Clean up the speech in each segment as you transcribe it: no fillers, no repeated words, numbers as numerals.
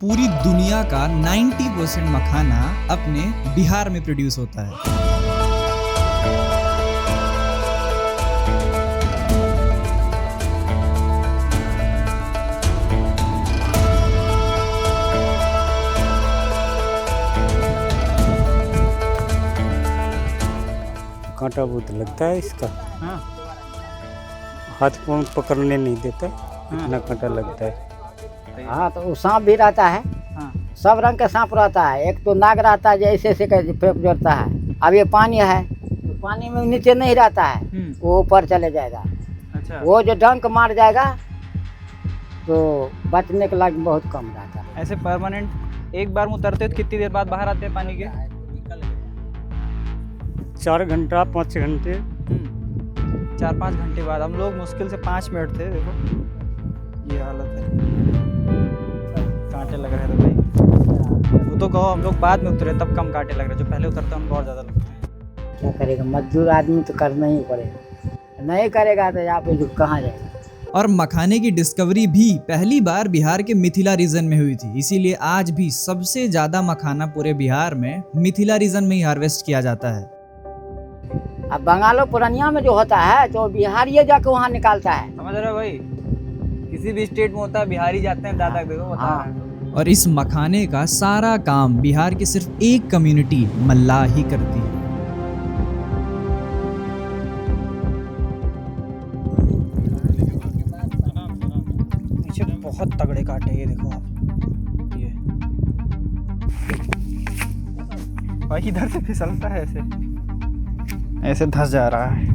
पूरी दुनिया का 90% मखाना अपने बिहार में प्रोड्यूस होता है। कांटा बहुत लगता है इसका। हाँ। हाथ पाँव पकड़ने नहीं देता, इतना कांटा लगता है। हाँ तो वो सांप भी रहता है। हाँ। सब रंग का सांप रहता है। एक तो नाग रहता है जो ऐसे ऐसे कर फेंक जोड़ता है। अब ये पानी है तो पानी में नीचे नहीं रहता है, वो ऊपर चले जाएगा। अच्छा। वो जो डंक मार जाएगा तो बचने के लायक बहुत कम रहता है। ऐसे परमानेंट एक बार में उतरते हो तो कितनी देर बाद बाहर आते हैं पानी के? 4 घंटा 5 घंटे। 4-5 घंटे बाद। हम लोग मुश्किल से 5 मिनट थे। देखो ये हालत है, कांटे लग रहे थे भाई। वो तो कहो हम लोग बाद में उतरे तब कम कांटे लग रहे, जो पहले उतरते हैं उनको और ज़्यादा लगते हैं। क्या करेगा, मजदूर आदमी तो करना ही पड़ेगा, नहीं करेगा तो यहाँ पे कहाँ जाएगा। और मखाने की डिस्कवरी भी पहली बार बिहार के मिथिला रीजन में हुई थी, इसीलिए आज भी सबसे ज़्यादा मखाना पूरे बिहार में मिथिला रीजन में ही हार्वेस्ट किया जाता है। अब बंगालो पुरानिया में जो होता है तो बिहारी जाके वहाँ निकालता है। समझ रहे हो भाई, किसी भी स्टेट में होता है बिहारी जाते हैं दादा देखो बता रहे हैं। और इस मखाने का सारा काम बिहार की सिर्फ एक कम्युनिटी मल्लाह ही करती है। पीछे बहुत तगड़े कांटे, ये देखो आप, ये भाई इधर से फिसलता है, ऐसे धंस जा रहा है।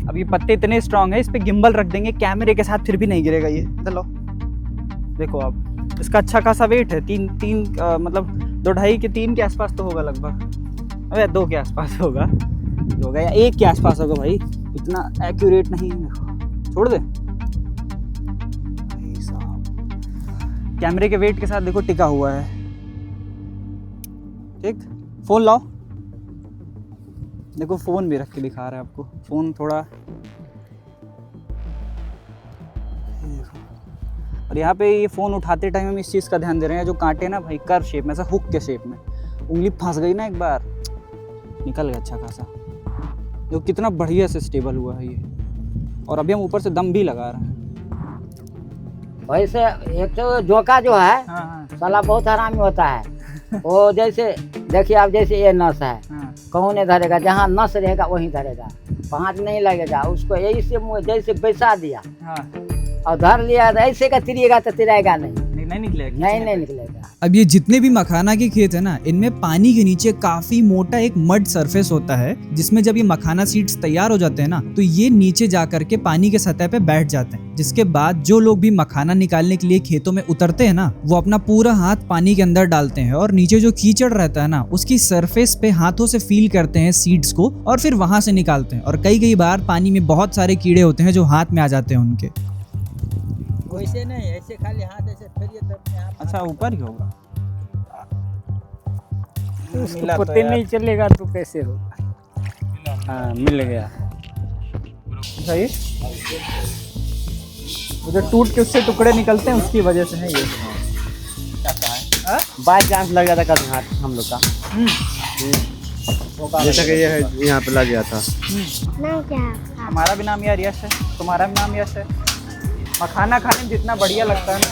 अब ये पत्ते इतने स्ट्रांग है, इस पे गिम्बल रख देंगे कैमरे के साथ फिर भी नहीं गिरेगा ये। चलो देखो आप, इसका अच्छा खासा वेट है, तीन मतलब 2-2.5 के 3 के आसपास तो होगा लगभग। अरे 2 के आसपास होगा या 1 के आसपास होगा भाई, इतना एक्यूरेट नहीं है। देखो छोड़ दे भाई साहब, कैमरे के वेट के साथ देखो टिका हुआ है। ठीक, फोन लाओ, देखो फोन भी रख के दिखा रहा है आपको। फोन थोड़ा और यहाँ पे ये फ़ोन उठाते टाइम हम इस चीज़ का ध्यान दे रहे हैं, जो कांटे ना भाई कर्व शेप में, ऐसा हुक के शेप में, उंगली फंस गई ना एक बार निकल गया अच्छा खासा। जो कितना बढ़िया से स्टेबल हुआ है ये, और अभी हम ऊपर से दम भी लगा रहे हैं। वैसे एक तो जोका जो है साला बहुत हरामी होता है। वो जैसे देखिए आप, जैसे ये नस है, कहूँ नहीं धरेगा, जहाँ नस रहेगा वहीं धरेगा, 5 नहीं लगेगा उसको। यही से जैसे बैसा दिया और धर लिया, ऐसे का तिरिएगा तो तिराएगा नहीं निकलेगा, नहीं निकलेगा। अब ये जितने भी मखाना के खेत है ना, इनमें पानी के नीचे काफी मोटा एक मड सरफेस होता है, जिसमें जब ये मखाना सीड्स तैयार हो जाते हैं ना, तो ये नीचे जा करके पानी के सतह पे बैठ जाते हैं। जिसके बाद जो लोग भी मखाना निकालने के लिए खेतों में उतरते हैं ना, वो अपना पूरा हाथ पानी के अंदर डालते हैं और नीचे जो कीचड़ रहता है ना, उसकी सरफेस पे हाथों से फील करते हैं सीड्स को और फिर वहां से निकालते हैं। और कई बार पानी में बहुत सारे कीड़े होते हैं जो हाथ में आ जाते हैं उनके। वैसे नहीं, ऐसे खाली हाथ ऐसे फेरिए तब। अच्छा ऊपर ही होगा, उसको पत्ते नहीं चलेगा तो कैसे होगा। हाँ मिल गया। सही, वो जो टूट के उससे टुकड़े निकलते हैं उसकी वजह से है ये। बाई चांस लग जाता कल हाथ हम लोग का, जैसा कि ये है यहाँ पे लग गया था। हमारा भी नाम यार यश है, तुम्हारा भी नाम यश है। मखाना खाने में जितना बढ़िया लगता है ना,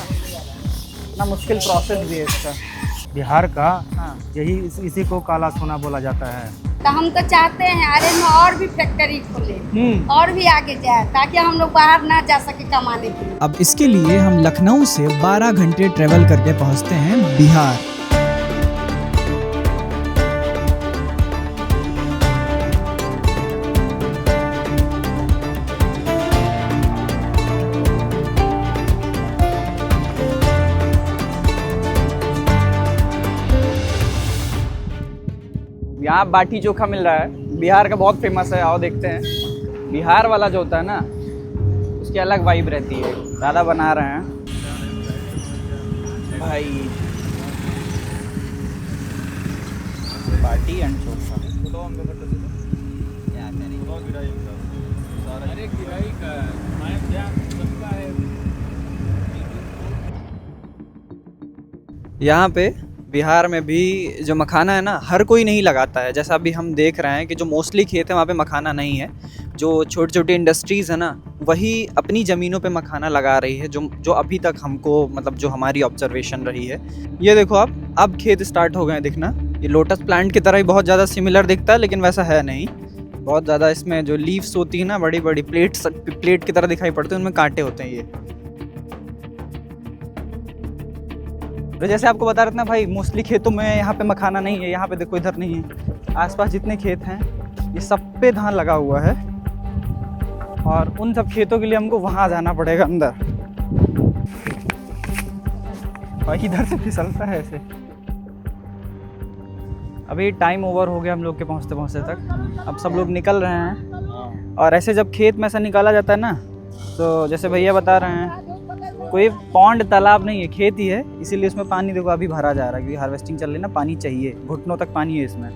इतना मुश्किल प्रोसेस भी है इसका। बिहार का यही इसी को काला सोना बोला जाता है। तो हम तो चाहते हैं अरे में और भी फैक्ट्री खोले और भी आगे जाए, ताकि हम लोग बाहर ना जा सके कमाने के लिए। अब इसके लिए हम लखनऊ से 12 घंटे ट्रेवल करके पहुंचते हैं बिहार। यहाँ बाटी चोखा मिल रहा है, बिहार का बहुत फेमस है। आओ देखते हैं। बिहार वाला जो होता है ना, उसकी अलग वाइब रहती है। दादा बना रहे हैं भाई बाटी एंड चोखा। यहाँ पे बिहार में भी जो मखाना है ना, हर कोई नहीं लगाता है। जैसा अभी हम देख रहे हैं कि जो मोस्टली खेत है वहाँ पे मखाना नहीं है। जो छोटी छोटी इंडस्ट्रीज़ है ना, वही अपनी ज़मीनों पे मखाना लगा रही है, जो अभी तक हमको मतलब जो हमारी ऑब्जर्वेशन रही है। ये देखो आप, अब खेत स्टार्ट हो गए हैं दिखना। ये लोटस प्लांट की तरह ही बहुत ज़्यादा सिमिलर दिखता है, लेकिन वैसा है नहीं। बहुत ज़्यादा इसमें जो लीव्स होती है ना, बड़ी बड़ी प्लेट की तरह दिखाई पड़ती है, उनमें कांटे होते हैं ये। तो जैसे आपको बता रहा था ना भाई, मोस्टली खेतों में यहाँ पे मखाना नहीं है। यहाँ पे देखो, इधर नहीं है। आसपास जितने खेत हैं ये सब पे धान लगा हुआ है, और उन सब खेतों के लिए हमको वहाँ जाना पड़ेगा अंदर। भाई इधर से फिसलता है ऐसे। अभी टाइम ओवर हो गया हम लोग के पहुँचते पहुँचते तक। अब सब लोग निकल रहे हैं, और ऐसे जब खेत में से निकाला जाता है ना, तो जैसे भैया बता रहे हैं, कोई पौंड तालाब नहीं है, खेत ही है, इसीलिए इसमें पानी देखो अभी भरा जा रहा है, क्योंकि हार्वेस्टिंग चल रही है ना, पानी चाहिए, घुटनों तक पानी है इसमें।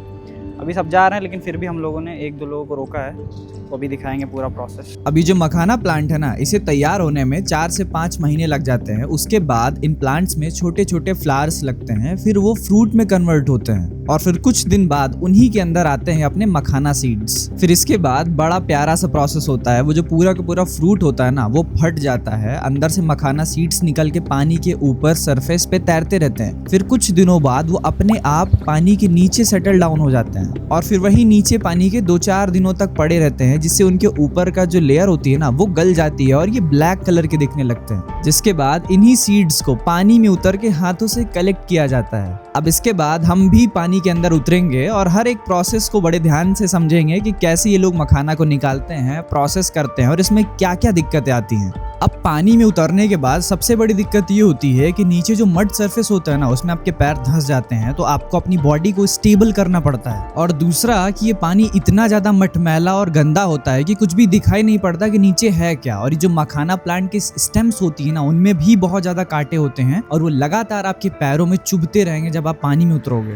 अभी सब जा रहे हैं, लेकिन फिर भी हम लोगों ने 1-2 लोगों को रोका है, तो अभी दिखाएंगे पूरा प्रोसेस। अभी जो मखाना प्लांट है ना, इसे तैयार होने में 4 से 5 महीने लग जाते हैं। उसके बाद इन प्लांट्स में छोटे छोटे फ्लावर्स लगते हैं, फिर वो फ्रूट में कन्वर्ट होते हैं, और फिर कुछ दिन बाद उन्हीं के अंदर आते हैं अपने मखाना सीड्स। फिर इसके बाद बड़ा प्यारा सा प्रोसेस होता है। वो जो पूरा का पूरा फ्रूट होता है ना, वो फट जाता है, अंदर से मखाना सीड्स निकल के पानी के ऊपर सरफेस पे तैरते रहते हैं। फिर कुछ दिनों बाद वो अपने आप पानी के नीचे सेटल डाउन हो जाते हैं, और फिर वही नीचे पानी के 2-4 दिनों तक पड़े रहते हैं, जिससे उनके ऊपर का जो लेयर होती है ना, वो गल जाती है और ये ब्लैक कलर के दिखने लगते हैं। जिसके बाद इन्हीं सीड्स को पानी में उतर के हाथों से कलेक्ट किया जाता है। अब इसके बाद हम भी पानी के अंदर उतरेंगे और हर एक प्रोसेस को बड़े ध्यान से समझेंगे कि कैसे ये लोग मखाना को निकालते हैं, प्रोसेस करते हैं, और इसमें क्या क्या दिक्कतें आती हैं। अब पानी में उतरने के बाद सबसे बड़ी दिक्कत ये होती है कि नीचे जो मड सरफेस होता है ना, उसमें आपके पैर धंस जाते हैं, तो आपको अपनी बॉडी को स्टेबल करना पड़ता है। और दूसरा कि ये पानी इतना ज्यादा मटमैला और गंदा होता है कि कुछ भी दिखाई नहीं पड़ता कि नीचे है क्या। और ये जो मखाना प्लांट की स्टेम्स होती है ना, उनमें भी बहुत ज्यादा कांटे होते हैं, और वो लगातार आपके पैरों में चुभते रहेंगे जब आप पानी में उतरोगे।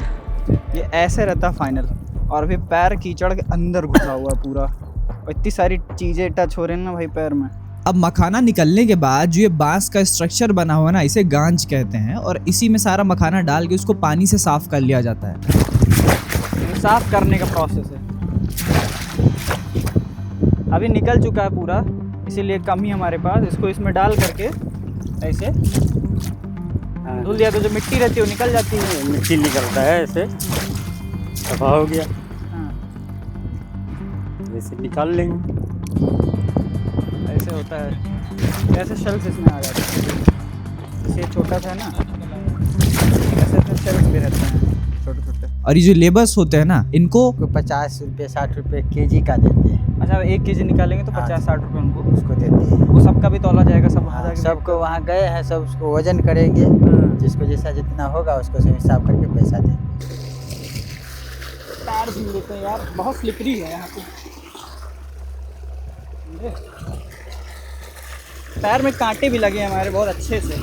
ये ऐसे रहता फाइनल, और फिर पैर कीचड़ के अंदर घुसा हुआ है पूरा, और इतनी सारी चीजें टच हो रही है ना भाई पैर में। अब मखाना निकलने के बाद जो ये बांस का स्ट्रक्चर बना हुआ है ना, इसे गांज कहते हैं, और इसी में सारा मखाना डाल के उसको पानी से साफ कर लिया जाता है। ये साफ करने का प्रोसेस है। अभी निकल चुका है पूरा, इसीलिए कम ही हमारे पास। इसको इसमें डाल करके ऐसे धुल दिया तो जो मिट्टी रहती है वो निकल जाती है। मिट्टी निकलता है ऐसे, सफा हो गया, हाँ, ऐसे निकाल लेंगे। ऐसे होता है, ऐसे शेल्स इसमें आ जाते हैं। जैसे छोटा सा है ना, ऐसे ऐसे शेल्स भी रहते हैं छोटे छोटे। और ये जो लेबर्स होते हैं ना, इनको 50 रुपये 60 रुपये केजी का देते हैं। अच्छा, 1 केजी निकालेंगे तो 50-60 रुपये उनको उसको देते हैं। वो सबका भी तौला जाएगा, सब वहाँ जाके सबको वहाँ गए हैं, सब उसको वजन करेंगे, जिसको जैसा जितना होगा उसको से हिसाब करके पैसा देंगे। पैर भी लेते हैं यार, बहुत स्लिपरी है यहाँ पे। पैर में कांटे भी लगे हमारे बहुत अच्छे से।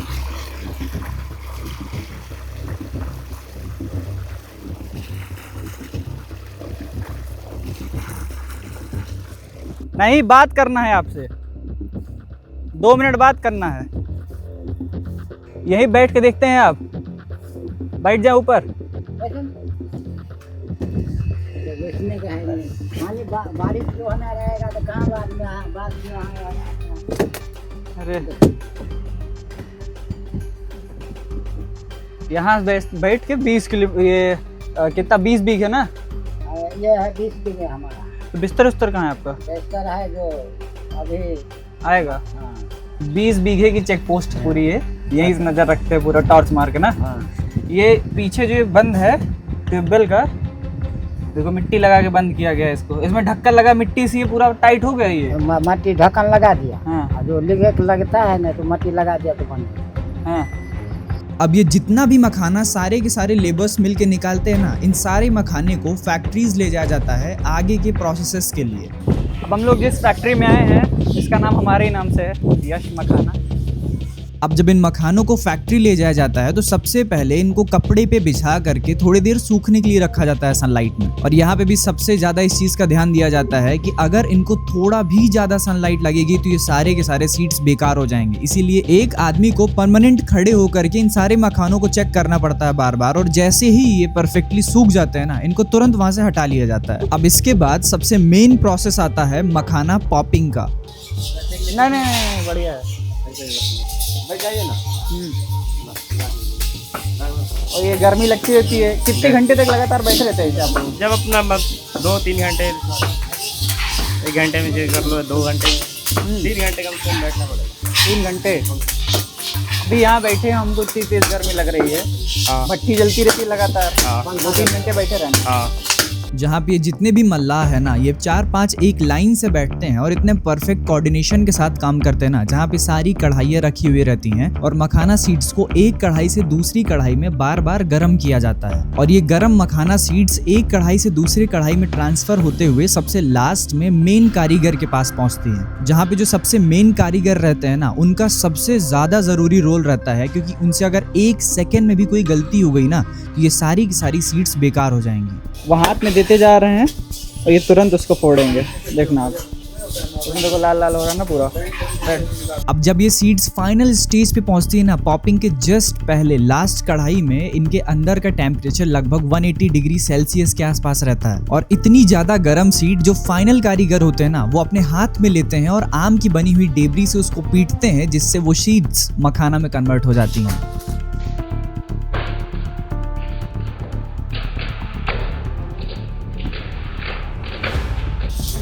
नहीं, बात करना है आपसे, 2 मिनट बात करना है। यहीं बैठ के देखते हैं, आप बैठ जाओ ऊपर। बैठने का है नहीं, पानी बारिश जो होना रहेगा तो कहाँ बात अरे यहाँ बैठ के 20 किलो, ये कितना 20 बीघे ना, ये है 20 बीघे हमारा। तो बिस्तर उस्तर कहाँ है आपका? बेहतर है जो अभी आएगा। हाँ 20 बीघे की चेक पोस्ट पूरी है, यही नज़र रखते हैं पूरा टॉर्च मार के ना। हाँ ये पीछे जो बंद है ट्यूबवेल का, देखो मिट्टी लगा के बंद किया गया है इसको। इसमें ढक्कन लगा, मिट्टी से ये पूरा टाइट हो गया ये। मट्टी ढक्कन लगा दिया। हाँ जो लिगेट लगता है ना, तो मट्टी लगा दिया तो बंद। हाँ। अब ये जितना भी मखाना सारे के सारे लेबर्स मिल के निकालते हैं ना, इन सारे मखाने को फैक्ट्रीज ले जाया जाता है आगे के प्रोसेसेस के लिए। अब हम लोग जिस फैक्ट्री में आए हैं, इसका नाम हमारे ही नाम से है, यश मखाना। अब जब इन मखानों को फैक्ट्री ले जाया जाता है तो सबसे पहले इनको कपड़े पे बिछा करके थोड़ी देर सूखने के लिए रखा जाता है सनलाइट में। और यहाँ पे भी सबसे ज्यादा इस चीज का ध्यान दिया जाता है कि अगर इनको थोड़ा भी ज्यादा सनलाइट लगेगी तो ये सारे के सारे सीड्स बेकार हो जाएंगे। इसीलिए एक आदमी को परमानेंट खड़े होकर के इन सारे मखानों को चेक करना पड़ता है बार बार, और जैसे ही ये परफेक्टली सूख जाते हैं ना, इनको तुरंत वहां से हटा लिया जाता है। अब इसके बाद सबसे मेन प्रोसेस आता है मखाना पॉपिंग का। नहीं बढ़िया है। और ये गर्मी लगती रहती है, कितने घंटे तक लगातार बैठे रहते हैं आप लोग? जब अपना 2-3 घंटे, 1 घंटे में जो कर लो, 2 घंटे, 3 घंटे कम से कम बैठना पड़ेगा। 3 घंटे। अभी यहाँ बैठे हैं, हमको इतनी तेज गर्मी लग रही है। हाँ। भट्टी जलती रहती है लगातार। हाँ। 2-3 घंटे बैठे रहना। हाँ। जहाँ पे जितने भी मल्लाह है ना, ये 4-5 एक लाइन से बैठते हैं और इतने परफेक्ट कोऑर्डिनेशन के साथ काम करते हैं ना, जहाँ पे सारी कढ़ाइयाँ रखी हुई रहती हैं और मखाना सीड्स को एक कढ़ाई से दूसरी कढ़ाई में बार बार गर्म किया जाता है। और ये गर्म मखाना सीड्स एक कढ़ाई से दूसरी कढ़ाई में ट्रांसफर होते हुए सबसे लास्ट में मेन कारीगर के पास पहुंचती है, जहाँ पे जो सबसे मेन कारीगर रहते हैं ना, उनका सबसे ज्यादा जरूरी रोल रहता है, क्योंकि उनसे अगर 1 सेकेंड में भी कोई गलती हो गई ना तो ये सारी की सारी सीड्स बेकार हो जाएंगी। वो हाथ में देते जा रहे हैं और ये तुरंत उसको फोड़ेंगे। देखना आप, उसमें देखो लाल लाल हो रहा है ना पूरा। अब जब ये सीड्स फाइनल स्टेज पे पहुंचती है ना, पॉपिंग के जस्ट पहले लास्ट कढ़ाई में इनके अंदर का टेम्परेचर लगभग 180 डिग्री सेल्सियस के आसपास रहता है। और इतनी ज्यादा गर्म सीड जो फाइनल कारीगर होते हैं ना, वो अपने हाथ में लेते हैं और आम की बनी हुई डेबरी से उसको पीटते हैं, जिससे वो सीड्स मखाना में कन्वर्ट हो जाती हैं।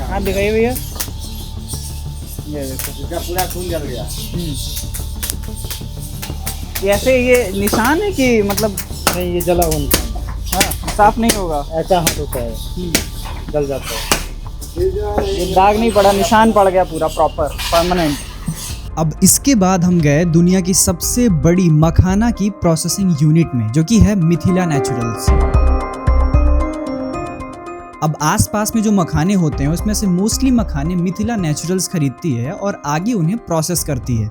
हाथ दिखाइए भैया। ये देखो पूरा खून जल गया। ये ऐसे ये निशान है कि मतलब नहीं, ये जला हुआ हाँ, साफ नहीं होगा। ऐसा हाथ होता है, जल जाता है। ये दाग नहीं पड़ा, निशान पड़ गया पूरा प्रॉपर परमानेंट। अब इसके बाद हम गए दुनिया की सबसे बड़ी मखाना की प्रोसेसिंग यूनिट में, जो कि है मिथिला नेचुरल्स। अब आसपास में जो मखाने होते हैं उसमें से मोस्टली मखाने मिथिला नेचुरल्स खरीदती है और आगे उन्हें प्रोसेस करती है।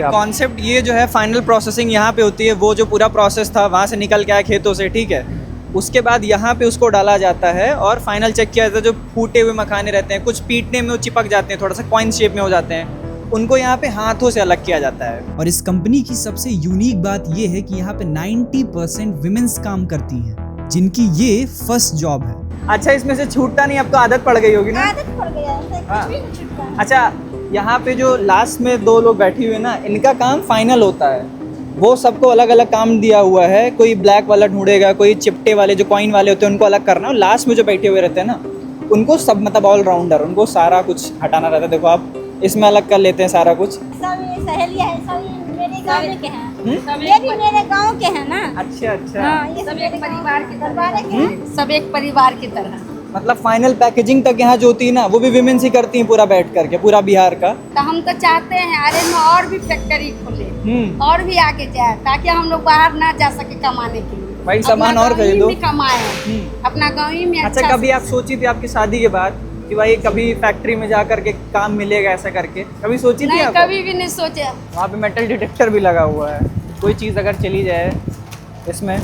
कॉन्सेप्ट ये जो है फाइनल प्रोसेसिंग यहाँ पे होती है। वो जो पूरा प्रोसेस था वहाँ से निकल के आया खेतों से, ठीक है, उसके बाद यहाँ पे उसको डाला जाता है और फाइनल चेक किया जाता है। जो फूटे हुए मखाने रहते हैं, कुछ पीटने में वो चिपक जाते हैं, थोड़ा सा कॉइन शेप में हो जाते हैं, उनको यहाँ पे हाथों से अलग किया जाता है। और इस कंपनी की सबसे यूनिक बात ये है कि यहाँ पे 90% विमेंस काम करती हैं, जिनकी ये फर्स्ट जॉब है। अच्छा, इसमें से छूटता नहीं, आपको आदत पड़ गई होगी ना? आदत पड़ गया है, हाँ। कुछ भी नहीं छूटता। अच्छा, यहाँ पे जो लास्ट में 2 लोग बैठी हुए ना, इनका काम फाइनल होता है। वो सबको अलग अलग काम दिया हुआ है। कोई ब्लैक वाला ढूंढेगा, कोई चिपटे वाले जो कॉइन वाले होते हैं उनको अलग करना, और लास्ट में जो बैठे हुए रहते हैं ना, उनको सब मतलब ऑलराउंडर, उनको सारा कुछ हटाना रहता है। देखो आप इसमें अलग कर लेते हैं सारा कुछ। सब ये सहेलियाँ हैं, सब मेरे गाँव के हैं। ये भी मेरे गाँव के हैं ना। अच्छा अच्छा। हाँ, ये सब एक परिवार के तरह, सब एक परिवार की तरह। मतलब फाइनल पैकेजिंग तक यहाँ जो होती है ना, वो भी विमेंस ही करती हैं पूरा बैठ करके, पूरा बिहार का। तो हम तो चाहते हैं अरे में और भी फैक्ट्री खोले और भी आगे जाए, ताकि हम लोग बाहर ना जा सके कमाने के लिए। भाई सामान और खरीदो, कमाए अपना गाँव ही में। अच्छा, कभी आप सोची थी आपकी शादी के बाद कि भाई कभी फैक्ट्री में जा करके काम मिलेगा ऐसा करके? कभी सोची थी नहीं, आपको? कभी भी नहीं सोचे। वहाँ पे मेटल डिटेक्टर भी लगा हुआ है। कोई चीज़ अगर चली जाए इसमें,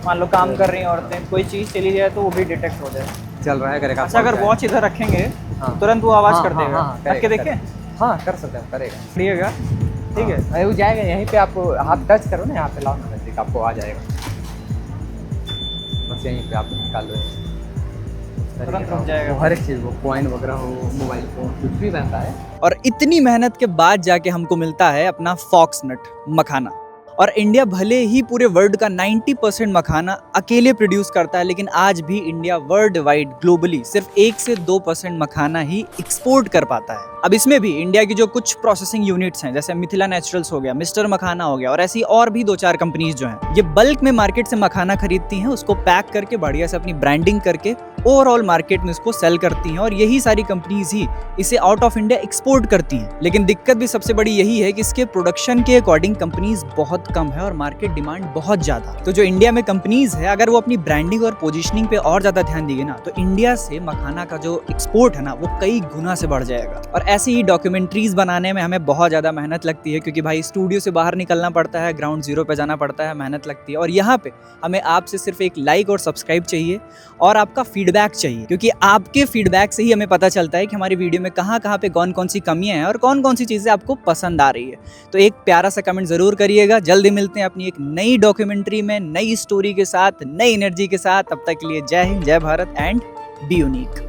मान लो काम कर रही हैं औरतें, कोई चीज़ चली जाए तो वो भी डिटेक्ट हो जाए। चल रहा है करेगा। अच्छा, अगर वॉच इधर रखेंगे हाँ। तुरंत वो आवाज़ हाँ, कर हाँ, देगा। हाँ, रख के देखें? हाँ, कर सकते हैं, करेगा। करिएगा, ठीक है। अरे वो जाएगा यहीं पे, आप हाथ टच करो ना, यहाँ पे लाओ ना, नजदीक आपको आ जाएगा। बस यहीं पे आप निकाल लो, तुरंत रुक जाएगा। वो हर एक चीज़, वो कॉइन वगैरह हो, मोबाइल फोन, कुछ भी रहता है। और इतनी मेहनत के बाद जाके हमको मिलता है अपना फॉक्सनट मखाना। और इंडिया भले ही पूरे वर्ल्ड का 90% मखाना अकेले प्रोड्यूस करता है, लेकिन आज भी इंडिया वर्ल्ड वाइड ग्लोबली सिर्फ 1 से 2% मखाना ही एक्सपोर्ट कर पाता है। अब इसमें भी इंडिया की जो कुछ प्रोसेसिंग यूनिट्स हैं, जैसे मिथिला नेचुरल्स हो गया, मिस्टर मखाना हो गया, और ऐसी और भी 2-4 कंपनीज जो हैं, ये बल्क में मार्केट से मखाना खरीदती हैं, उसको पैक करके बढ़िया से अपनी ब्रांडिंग करके ओवरऑल मार्केट में इसको सेल करती हैं, और यही सारी कंपनीज ही इसे आउट ऑफ इंडिया एक्सपोर्ट करती हैं। लेकिन दिक्कत भी सबसे बड़ी यही है कि इसके प्रोडक्शन के अकॉर्डिंग कंपनीज बहुत बहुत कम है और मार्केट डिमांड बहुत ज़्यादा। तो जो इंडिया में कंपनीज है, अगर वो अपनी ब्रांडिंग और पोजीशनिंग पे और ज़्यादा ध्यान देगी ना, तो इंडिया से मखाना का जो एक्सपोर्ट है ना, वो कई गुना से बढ़ जाएगा। और ऐसे ही डॉक्यूमेंट्रीज बनाने में हमें बहुत ज़्यादा मेहनत लगती है, क्योंकि भाई स्टूडियो से बाहर निकलना पड़ता है, ग्राउंड जीरो पे जाना पड़ता है, मेहनत लगती है। और यहाँ पे हमें आपसे सिर्फ एक लाइक और सब्सक्राइब चाहिए और आपका फीडबैक चाहिए, क्योंकि आपके फीडबैक से ही हमें पता चलता है कि हमारी वीडियो में कहाँ कहाँ पे कौन कौन सी कमियाँ हैं और कौन कौन सी चीज़ें आपको पसंद आ रही है। तो एक प्यारा सा कमेंट ज़रूर करिएगा। जल्दी मिलते हैं अपनी एक नई डॉक्यूमेंट्री में, नई स्टोरी के साथ, नई एनर्जी के साथ। तब तक के लिए जय हिंद, जय भारत एंड बी यूनिक।